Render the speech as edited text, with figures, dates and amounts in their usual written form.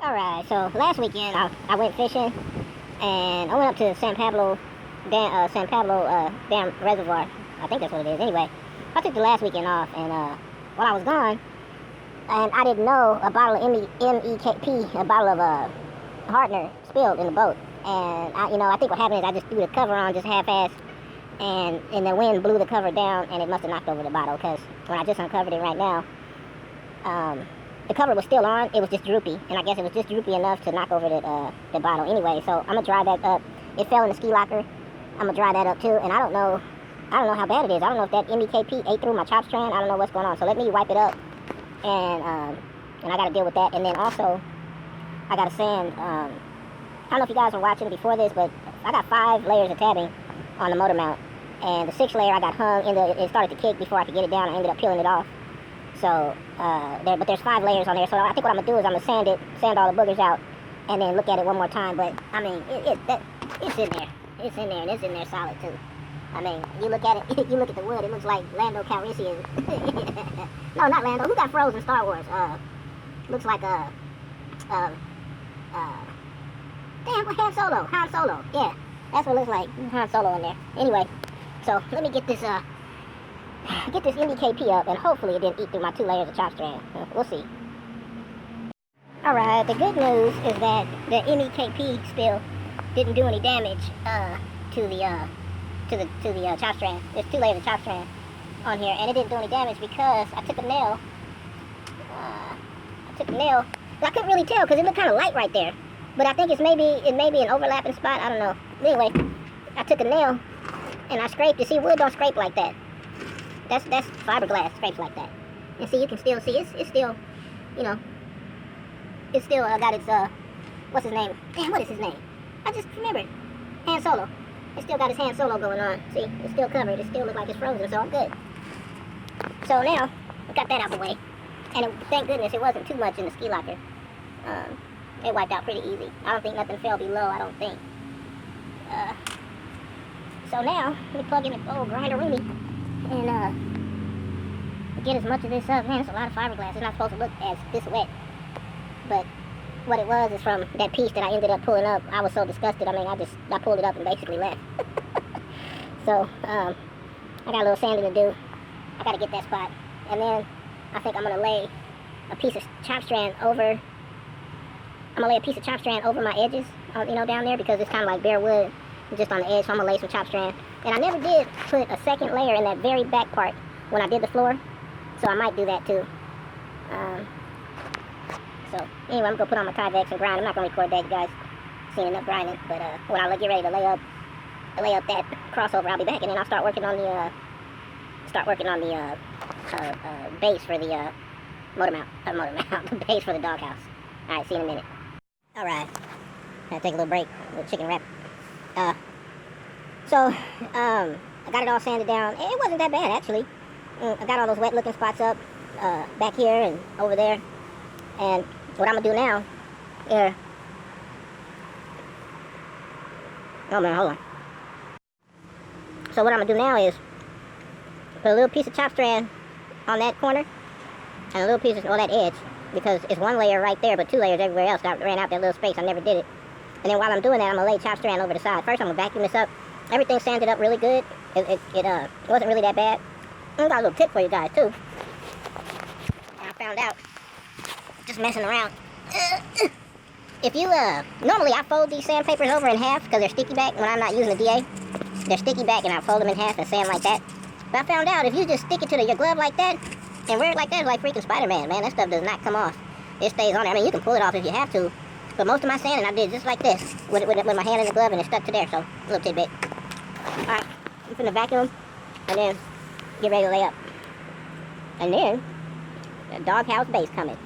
Alright, so last weekend I went fishing and I went up to San Pablo Dam Reservoir. I think that's what it is. Anyway, I took the last weekend off and while I was gone, and I didn't know a bottle of MEKP, a bottle of Hartner spilled in the boat. And I think what happened is I just threw the cover on just half-assed, and the wind blew the cover down and it must have knocked over the bottle, because when I just uncovered it right now, the cover was still on, it was just droopy, and I guess it was just droopy enough to knock over the bottle. Anyway, so I'm gonna dry that up. It fell in the ski locker. I'm gonna dry that up too, and I don't know how bad it is. I don't know if that MEKP ate through my chop strand. I don't know what's going on. So let me wipe it up, and I gotta deal with that. And then also, I gotta sand. I don't know if you guys were watching before this, but I got 5 layers of tabbing on the motor mount, and the 6th layer I got hung in it started to kick before I could get it down. I ended up peeling it off. So, but there's 5 layers on there, so I think what I'm gonna do is I'm gonna sand all the boogers out, and then look at it one more time. But I mean, it's in there, and it's in there solid too. I mean, you look at it, you look at the wood, it looks like Lando Calrissian. No, not Lando. Who got froze in Star Wars? Looks like damn, Han Solo. Yeah, that's what it looks like. Han Solo in there. Anyway, so let me get this MEKP up, and hopefully it didn't eat through my 2 layers of chop strand. We'll see. Alright, the good news is that the MEKP spill didn't do any damage to the chop strand. There's 2 layers of chop strand on here, and it didn't do any damage because I took a nail. But I couldn't really tell because it looked kind of light right there. But I think it may be an overlapping spot. I don't know. Anyway, I took a nail and I scraped it. See, wood don't scrape like that. That's fiberglass scrapes like that. And see, you can still see it's still, it's still got its what's his name? Damn, what is his name? I just remembered. Han Solo. It still got his Han Solo going on. See, it's still covered. It still looks like it's frozen, so I'm good. So now we got that out the way, and thank goodness it wasn't too much in the ski locker. It wiped out pretty easy. I don't think nothing fell below. I don't think. So now let me plug in the old grinder-rooney and get as much of this up. Man, it's a lot of fiberglass. It's not supposed to look as this wet, but what it was is from that piece that I ended up pulling up. I was so disgusted. I mean, I pulled it up and basically left. So I got a little sanding to do. I got to get that spot, and then I think I'm gonna lay a piece of chop strand over. I'm gonna lay a piece of chop strand over my edges, down there, because it's kind of like bare wood just on the edge. So I'm gonna lay some chop strand. And I never did put a 2nd layer in that very back part when I did the floor, so I might do that too. So anyway, I'm gonna put on my Tyvek and grind. I'm not gonna record that, you guys seen enough grinding. But when I get ready to lay up that crossover, I'll be back, and then I'll start working on the base for the motor mount, the base for the doghouse. All right, see you in a minute. All right, gotta take a little break, a little chicken wrap. So I got it all sanded down. It wasn't that bad actually. I got all those wet looking spots up back here and over there. And what I'm gonna do now is, oh man, hold on. So what I'm gonna do now is put a little piece of chop strand on that corner and a little piece on that edge, because it's 1 layer right there, but 2 layers everywhere else. I ran out that little space. I never did it. And then while I'm doing that, I'm gonna lay chop strand over the side. First, I'm gonna vacuum this up. Everything's sanded up really good. It wasn't really that bad. I got a little tip for you guys too. I found out just messing around. If you normally I fold these sandpapers over in half because they're sticky back when I'm not using the DA. They're sticky back, and I fold them in half and sand like that. But I found out if you just stick it to your glove like that and wear it like that, it's like freaking Spider-Man, man. That stuff does not come off. It stays on there. I mean, you can pull it off if you have to, but most of my sanding I did just like this with my hand in the glove, and it stuck to there. So a little tidbit. All right, I'm finna vacuum and then get ready to lay up, and then the doghouse base coming.